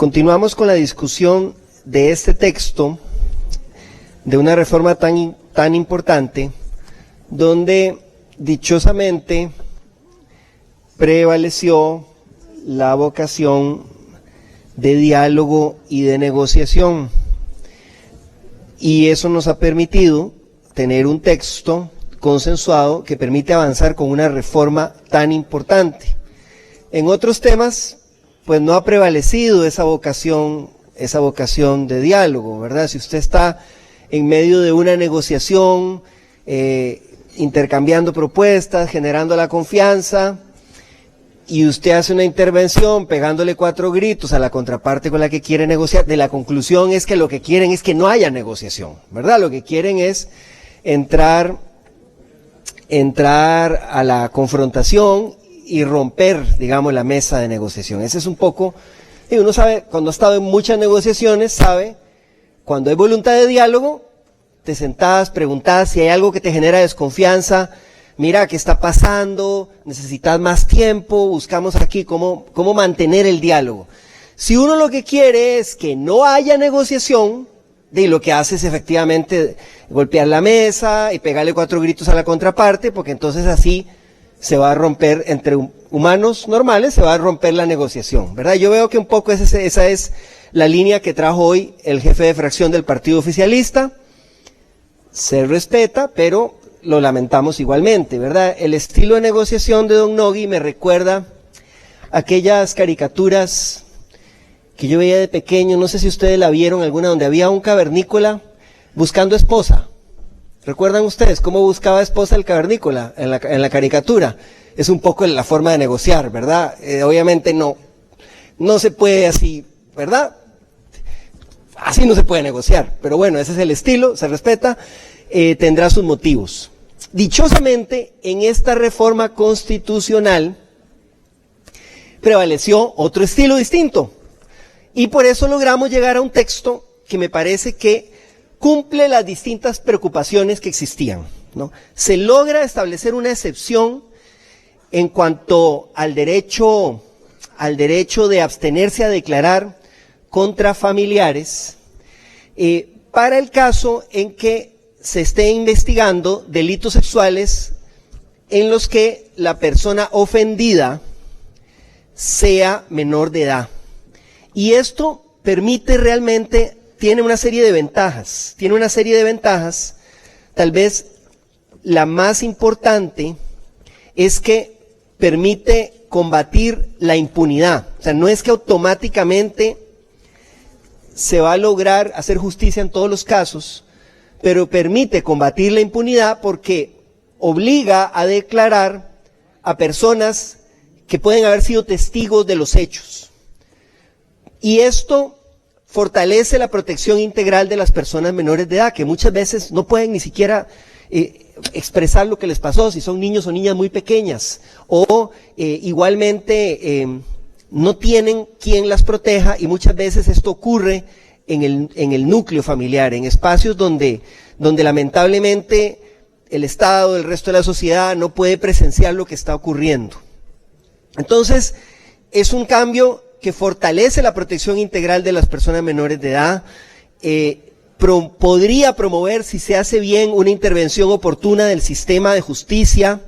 Continuamos con la discusión de este texto, de una reforma tan importante, donde dichosamente prevaleció la vocación de diálogo y de negociación. Y eso nos ha permitido tener un texto consensuado que permite avanzar con una reforma tan importante. En otros temas, pues no ha prevalecido esa vocación de diálogo, ¿verdad? Si usted está en medio de una negociación, intercambiando propuestas, generando la confianza, y usted hace una intervención pegándole 4 gritos a la contraparte con la que quiere negociar, de la conclusión es que lo que quieren es que no haya negociación, ¿verdad? Lo que quieren es entrar a la confrontación y romper, digamos, la mesa de negociación. Ese es un poco, y uno sabe, cuando ha estado en muchas negociaciones, sabe, cuando hay voluntad de diálogo, te sentás, preguntás si hay algo que te genera desconfianza, mira, ¿qué está pasando? ¿Necesitas más tiempo? Buscamos aquí cómo mantener el diálogo. Si uno lo que quiere es que no haya negociación, de lo que hace es efectivamente golpear la mesa y pegarle 4 gritos a la contraparte, porque entonces así se va a romper, entre humanos normales, se va a romper la negociación, ¿verdad? Yo veo que un poco esa es la línea que trajo hoy el jefe de fracción del partido oficialista. Se respeta, pero lo lamentamos igualmente, ¿verdad? El estilo de negociación de Don Nogui me recuerda aquellas caricaturas que yo veía de pequeño, no sé si ustedes la vieron alguna, donde había un cavernícola buscando esposa. ¿Recuerdan ustedes cómo buscaba esposa el cavernícola en la caricatura? Es un poco la forma de negociar, ¿verdad? Obviamente no se puede así, ¿verdad? Así no se puede negociar, pero bueno, ese es el estilo, se respeta, tendrá sus motivos. Dichosamente, en esta reforma constitucional prevaleció otro estilo distinto, y por eso logramos llegar a un texto que me parece que cumple las distintas preocupaciones que existían, ¿no? Se logra establecer una excepción en cuanto al derecho de abstenerse a declarar contra familiares, para el caso en que se esté investigando delitos sexuales en los que la persona ofendida sea menor de edad. Y esto permite realmente, tiene una serie de ventajas, tal vez la más importante es que permite combatir la impunidad. O sea, no es que automáticamente se va a lograr hacer justicia en todos los casos, pero permite combatir la impunidad porque obliga a declarar a personas que pueden haber sido testigos de los hechos. Y esto fortalece la protección integral de las personas menores de edad, que muchas veces no pueden ni siquiera expresar lo que les pasó, si son niños o niñas muy pequeñas, o igualmente no tienen quien las proteja, y muchas veces esto ocurre en el núcleo familiar, en espacios donde lamentablemente el Estado, el resto de la sociedad no puede presenciar lo que está ocurriendo. Entonces, es un cambio que fortalece la protección integral de las personas menores de edad, podría promover, si se hace bien, una intervención oportuna del sistema de justicia,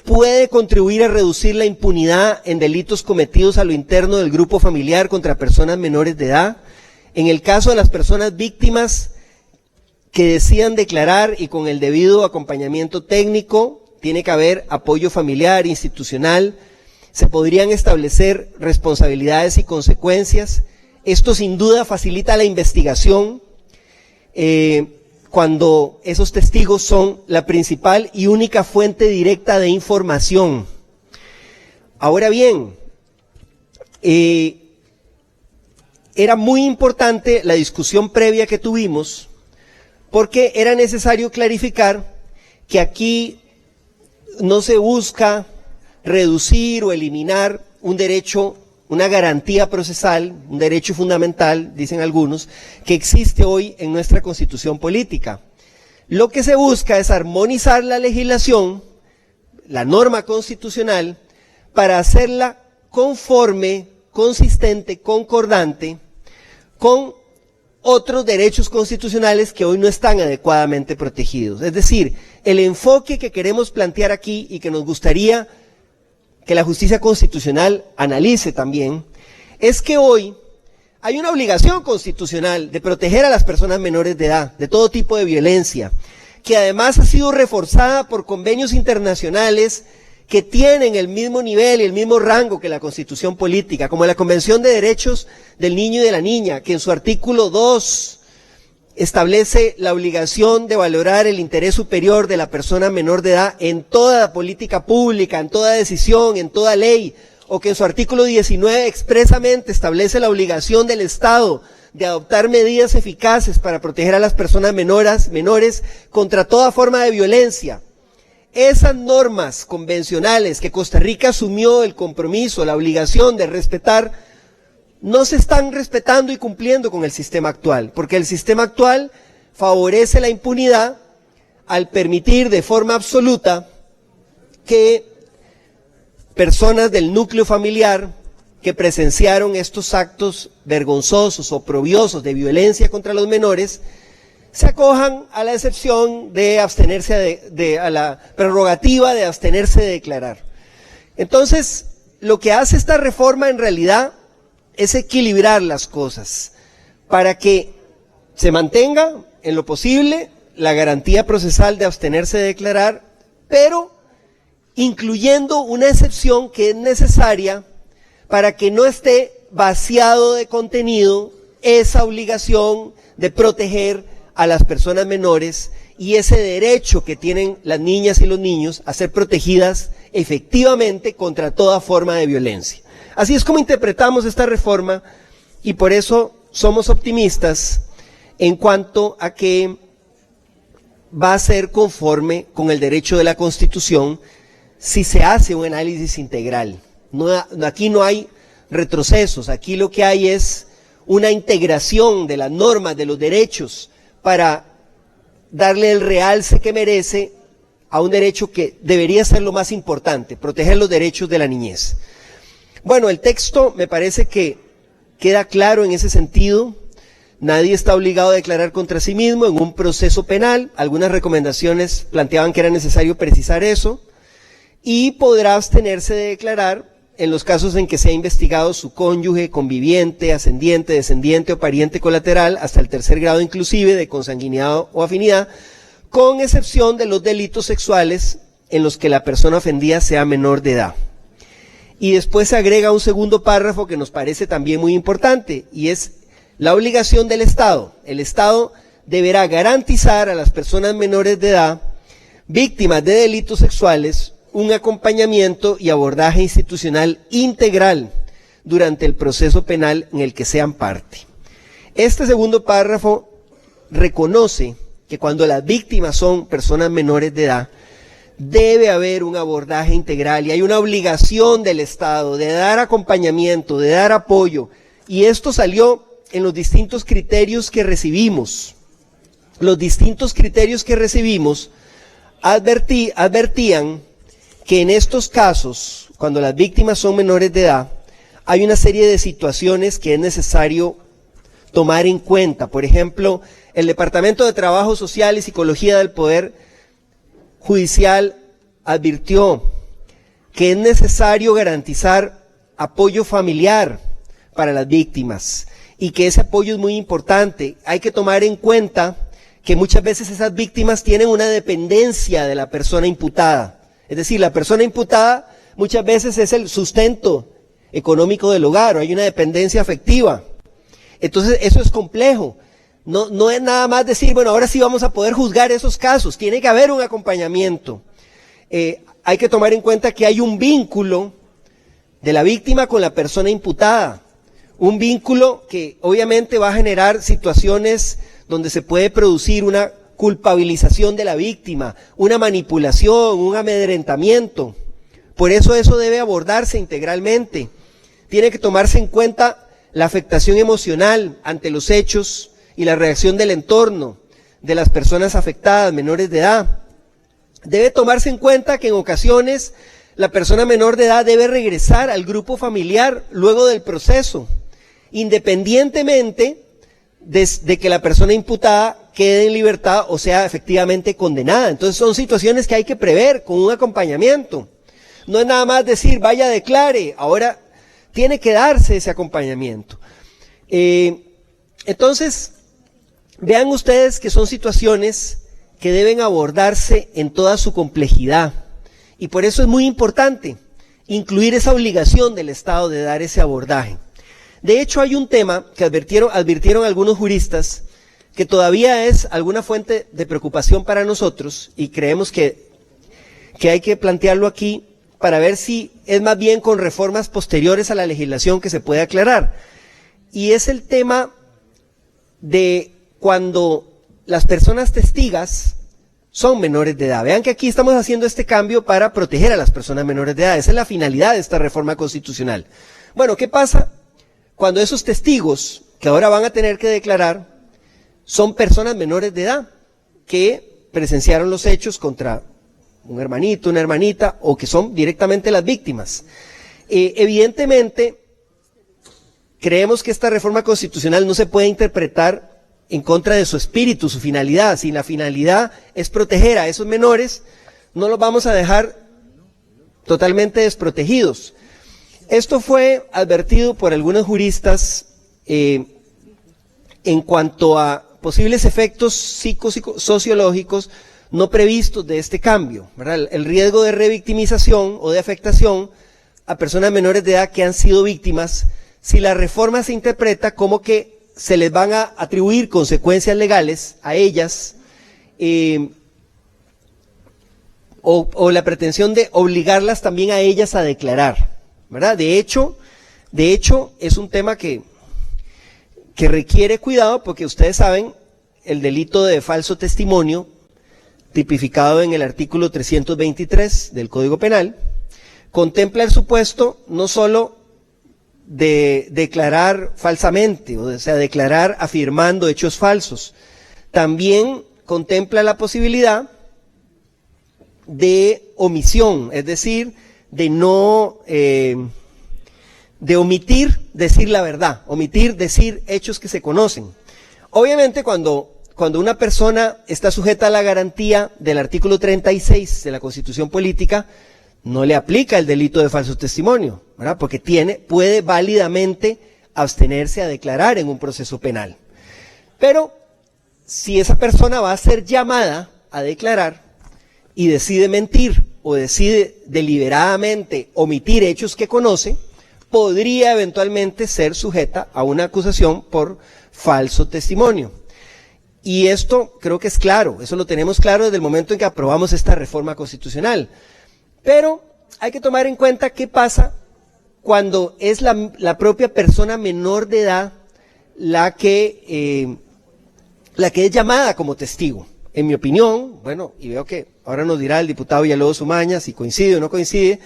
puede contribuir a reducir la impunidad en delitos cometidos a lo interno del grupo familiar contra personas menores de edad. En el caso de las personas víctimas que decidan declarar y con el debido acompañamiento técnico, tiene que haber apoyo familiar, institucional, se podrían establecer responsabilidades y consecuencias. Esto sin duda facilita la investigación cuando esos testigos son la principal y única fuente directa de información. Ahora bien, era muy importante la discusión previa que tuvimos porque era necesario clarificar que aquí no se busca reducir o eliminar un derecho, una garantía procesal, un derecho fundamental, dicen algunos, que existe hoy en nuestra Constitución política. Lo que se busca es armonizar la legislación, la norma constitucional, para hacerla conforme consistente, concordante con otros derechos constitucionales que hoy no están adecuadamente protegidos. Es decir, el enfoque que queremos plantear aquí y que nos gustaría que la justicia constitucional analice también, es que hoy hay una obligación constitucional de proteger a las personas menores de edad de todo tipo de violencia, que además ha sido reforzada por convenios internacionales que tienen el mismo nivel y el mismo rango que la Constitución política, como la Convención de Derechos del Niño y de la Niña, que en su artículo 2 establece la obligación de valorar el interés superior de la persona menor de edad en toda política pública, en toda decisión, en toda ley, o que en su artículo 19 expresamente establece la obligación del Estado de adoptar medidas eficaces para proteger a las personas menores contra toda forma de violencia. Esas normas convencionales que Costa Rica asumió el compromiso, la obligación de respetar, no se están respetando y cumpliendo con el sistema actual, porque el sistema actual favorece la impunidad al permitir de forma absoluta que personas del núcleo familiar que presenciaron estos actos vergonzosos, oprobiosos de violencia contra los menores, se acojan a la excepción de abstenerse a la prerrogativa de abstenerse de declarar. Entonces, lo que hace esta reforma en realidad es equilibrar las cosas para que se mantenga en lo posible la garantía procesal de abstenerse de declarar, pero incluyendo una excepción que es necesaria para que no esté vaciado de contenido esa obligación de proteger a las personas menores y ese derecho que tienen las niñas y los niños a ser protegidas efectivamente contra toda forma de violencia. Así es como interpretamos esta reforma y por eso somos optimistas en cuanto a que va a ser conforme con el derecho de la Constitución si se hace un análisis integral. Aquí no hay retrocesos, aquí lo que hay es una integración de las normas, de los derechos, para darle el realce que merece a un derecho que debería ser lo más importante, proteger los derechos de la niñez. Bueno, el texto me parece que queda claro en ese sentido. Nadie está obligado a declarar contra sí mismo en un proceso penal. Algunas recomendaciones planteaban que era necesario precisar eso. Y podrá abstenerse de declarar en los casos en que sea investigado su cónyuge, conviviente, ascendiente, descendiente o pariente colateral, hasta el tercer grado inclusive de consanguinidad o afinidad, con excepción de los delitos sexuales en los que la persona ofendida sea menor de edad. Y después se agrega un segundo párrafo que nos parece también muy importante, y es la obligación del Estado. El Estado deberá garantizar a las personas menores de edad, víctimas de delitos sexuales, un acompañamiento y abordaje institucional integral durante el proceso penal en el que sean parte. Este segundo párrafo reconoce que cuando las víctimas son personas menores de edad, debe haber un abordaje integral y hay una obligación del Estado de dar acompañamiento, de dar apoyo, y esto salió en los distintos criterios que recibimos. Los distintos criterios que recibimos advertían que en estos casos, cuando las víctimas son menores de edad, hay una serie de situaciones que es necesario tomar en cuenta. Por ejemplo, el Departamento de Trabajo Social y Psicología del Poder Judicial advirtió que es necesario garantizar apoyo familiar para las víctimas y que ese apoyo es muy importante. Hay que tomar en cuenta que muchas veces esas víctimas tienen una dependencia de la persona imputada. Es decir, la persona imputada muchas veces es el sustento económico del hogar, o hay una dependencia afectiva. Entonces, eso es complejo. No es nada más decir, bueno, ahora sí vamos a poder juzgar esos casos. Tiene que haber un acompañamiento. Hay que tomar en cuenta que hay un vínculo de la víctima con la persona imputada. Un vínculo que obviamente va a generar situaciones donde se puede producir una culpabilización de la víctima, una manipulación, un amedrentamiento. Por eso debe abordarse integralmente. Tiene que tomarse en cuenta la afectación emocional ante los hechos y la reacción del entorno de las personas afectadas, menores de edad. Debe tomarse en cuenta que en ocasiones La persona menor de edad debe regresar al grupo familiar luego del proceso, independientemente de que la persona imputada quede en libertad o sea efectivamente condenada. Entonces son situaciones que hay que prever con un acompañamiento. No es nada más decir, vaya, declare, ahora tiene que darse ese acompañamiento. Entonces, vean ustedes que son situaciones que deben abordarse en toda su complejidad. Y por eso es muy importante incluir esa obligación del Estado de dar ese abordaje. De hecho, hay un tema que advirtieron algunos juristas que todavía es alguna fuente de preocupación para nosotros y creemos que hay que plantearlo aquí para ver si es más bien con reformas posteriores a la legislación que se puede aclarar. Y es el tema de cuando las personas testigas son menores de edad. Vean que aquí estamos haciendo este cambio para proteger a las personas menores de edad. Esa es la finalidad de esta reforma constitucional. Bueno, ¿qué pasa cuando esos testigos que ahora van a tener que declarar son personas menores de edad que presenciaron los hechos contra un hermanito, una hermanita, o que son directamente las víctimas? Evidentemente, creemos que esta reforma constitucional no se puede interpretar en contra de su espíritu, su finalidad. Si la finalidad es proteger a esos menores, no los vamos a dejar totalmente desprotegidos. Esto fue advertido por algunos juristas en cuanto a posibles efectos psicosociológicos no previstos de este cambio, ¿verdad? El riesgo de revictimización o de afectación a personas menores de edad que han sido víctimas, si la reforma se interpreta como que se les van a atribuir consecuencias legales a ellas, o la pretensión de obligarlas también a ellas a declarar, ¿verdad? De hecho es un tema que requiere cuidado, porque ustedes saben, el delito de falso testimonio, tipificado en el artículo 323 del Código Penal, contempla el supuesto no solo de declarar falsamente, o sea, declarar afirmando hechos falsos, también contempla la posibilidad de omisión, es decir, de no, de omitir decir la verdad, omitir decir hechos que se conocen. Obviamente cuando una persona está sujeta a la garantía del artículo 36 de la Constitución Política, no le aplica el delito de falso testimonio, ¿verdad? Porque puede válidamente abstenerse a declarar en un proceso penal. Pero si esa persona va a ser llamada a declarar y decide mentir o decide deliberadamente omitir hechos que conoce, podría eventualmente ser sujeta a una acusación por falso testimonio. Y esto creo que es claro, eso lo tenemos claro desde el momento en que aprobamos esta reforma constitucional. Pero hay que tomar en cuenta qué pasa cuando es la propia persona menor de edad la que es llamada como testigo. En mi opinión, bueno, y veo que ahora nos dirá el diputado Villalobos Umaña si coincide o no coincide,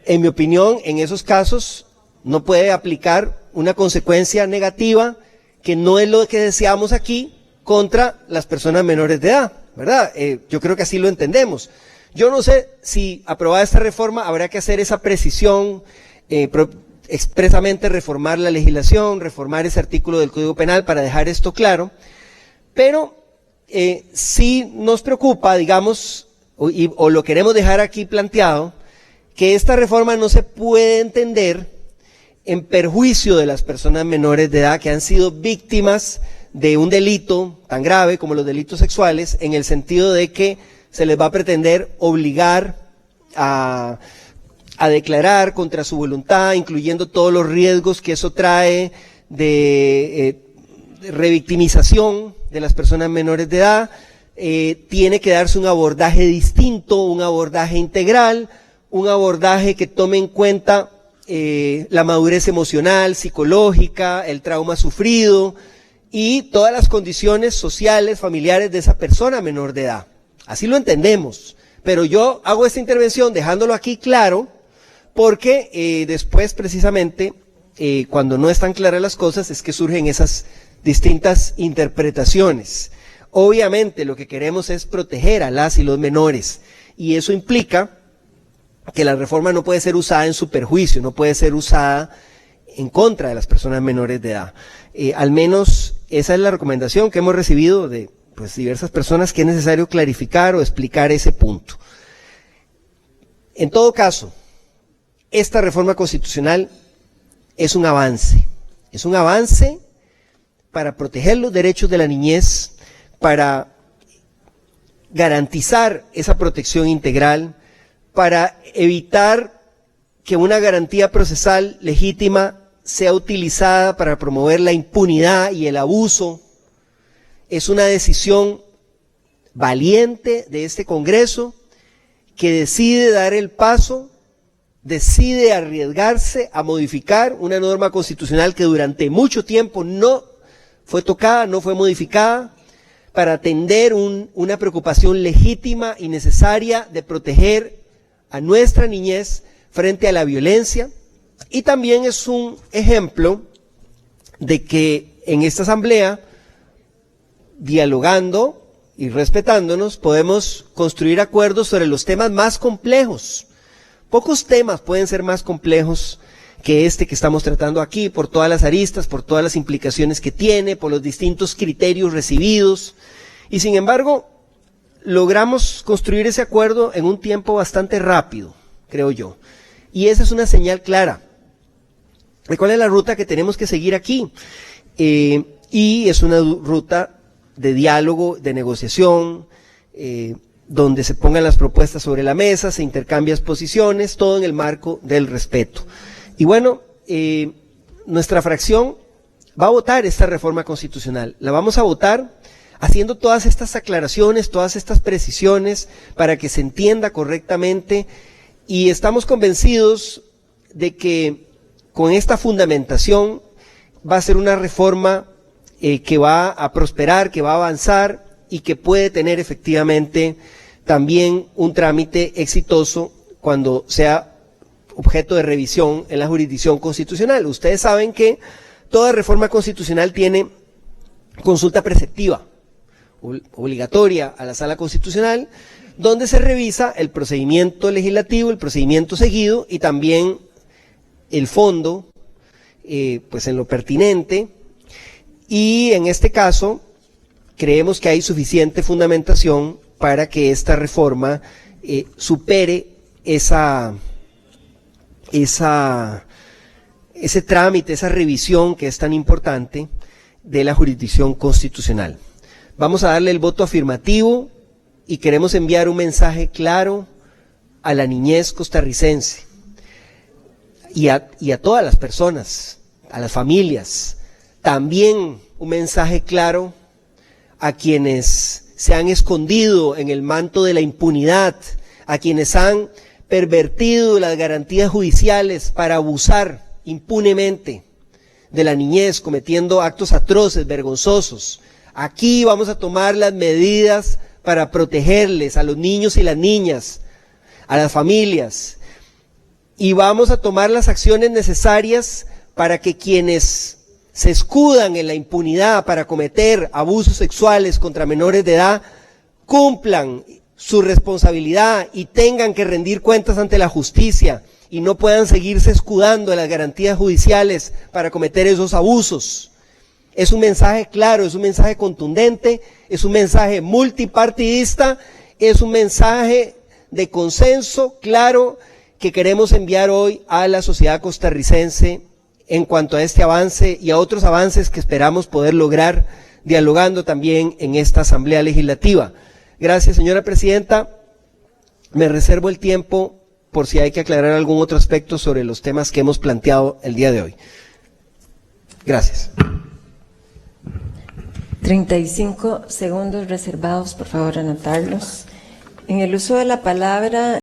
en mi opinión, en esos casos no puede aplicar una consecuencia negativa que no es lo que deseamos aquí contra las personas menores de edad, ¿verdad? Yo creo que así lo entendemos. Yo no sé si aprobada esta reforma habrá que hacer esa precisión, expresamente reformar la legislación, reformar ese artículo del Código Penal para dejar esto claro, pero sí nos preocupa, digamos, o lo queremos dejar aquí planteado, que esta reforma no se puede entender en perjuicio de las personas menores de edad que han sido víctimas de un delito tan grave como los delitos sexuales, en el sentido de que se les va a pretender obligar a declarar contra su voluntad, incluyendo todos los riesgos que eso trae de revictimización de las personas menores de edad. Tiene que darse un abordaje distinto, un abordaje integral, un abordaje que tome en cuenta la madurez emocional, psicológica, el trauma sufrido y todas las condiciones sociales, familiares de esa persona menor de edad. Así lo entendemos, pero yo hago esta intervención dejándolo aquí claro, porque después precisamente, cuando no están claras las cosas, es que surgen esas distintas interpretaciones. Obviamente lo que queremos es proteger a las y los menores, y eso implica que la reforma no puede ser usada en su perjuicio, no puede ser usada en contra de las personas menores de edad. Al menos esa es la recomendación que hemos recibido de diversas personas, que es necesario clarificar o explicar ese punto. En todo caso, esta reforma constitucional es un avance para proteger los derechos de la niñez, para garantizar esa protección integral, para evitar que una garantía procesal legítima sea utilizada para promover la impunidad y el abuso. Es una decisión valiente de este Congreso que decide dar el paso, decide arriesgarse a modificar una norma constitucional que durante mucho tiempo no fue tocada, no fue modificada, para atender una preocupación legítima y necesaria de proteger a nuestra niñez frente a la violencia. Y también es un ejemplo de que en esta asamblea, dialogando y respetándonos, podemos construir acuerdos sobre los temas más complejos. Pocos temas pueden ser más complejos que este que estamos tratando aquí, por todas las aristas, por todas las implicaciones que tiene, por los distintos criterios recibidos. Y sin embargo, logramos construir ese acuerdo en un tiempo bastante rápido, creo yo. Y esa es una señal clara de cuál es la ruta que tenemos que seguir aquí. Y es una ruta de diálogo, de negociación, donde se pongan las propuestas sobre la mesa, se intercambian posiciones, todo en el marco del respeto. Y bueno, nuestra fracción va a votar esta reforma constitucional. La vamos a votar haciendo todas estas aclaraciones, todas estas precisiones, para que se entienda correctamente, y estamos convencidos de que con esta fundamentación va a ser una reforma que va a prosperar, que va a avanzar y que puede tener efectivamente también un trámite exitoso cuando sea objeto de revisión en la jurisdicción constitucional. Ustedes saben que toda reforma constitucional tiene consulta preceptiva, obligatoria a la Sala Constitucional, donde se revisa el procedimiento legislativo, el procedimiento seguido y también el fondo, pues en lo pertinente. Y en este caso, creemos que hay suficiente fundamentación para que esta reforma supere ese trámite, esa revisión que es tan importante de la jurisdicción constitucional. Vamos a darle el voto afirmativo y queremos enviar un mensaje claro a la niñez costarricense y a todas las personas, a las familias. También un mensaje claro a quienes se han escondido en el manto de la impunidad, a quienes han pervertido las garantías judiciales para abusar impunemente de la niñez, cometiendo actos atroces, vergonzosos. Aquí vamos a tomar las medidas para protegerles a los niños y las niñas, a las familias, y vamos a tomar las acciones necesarias para que quienes se escudan en la impunidad para cometer abusos sexuales contra menores de edad cumplan su responsabilidad y tengan que rendir cuentas ante la justicia y no puedan seguirse escudando en las garantías judiciales para cometer esos abusos. Es un mensaje claro, es un mensaje contundente, es un mensaje multipartidista, es un mensaje de consenso claro que queremos enviar hoy a la sociedad costarricense en cuanto a este avance y a otros avances que esperamos poder lograr dialogando también en esta Asamblea Legislativa. Gracias, señora Presidenta. Me reservo el tiempo por si hay que aclarar algún otro aspecto sobre los temas que hemos planteado el día de hoy. Gracias. 35 segundos reservados, por favor, anotarlos. En el uso de la palabra...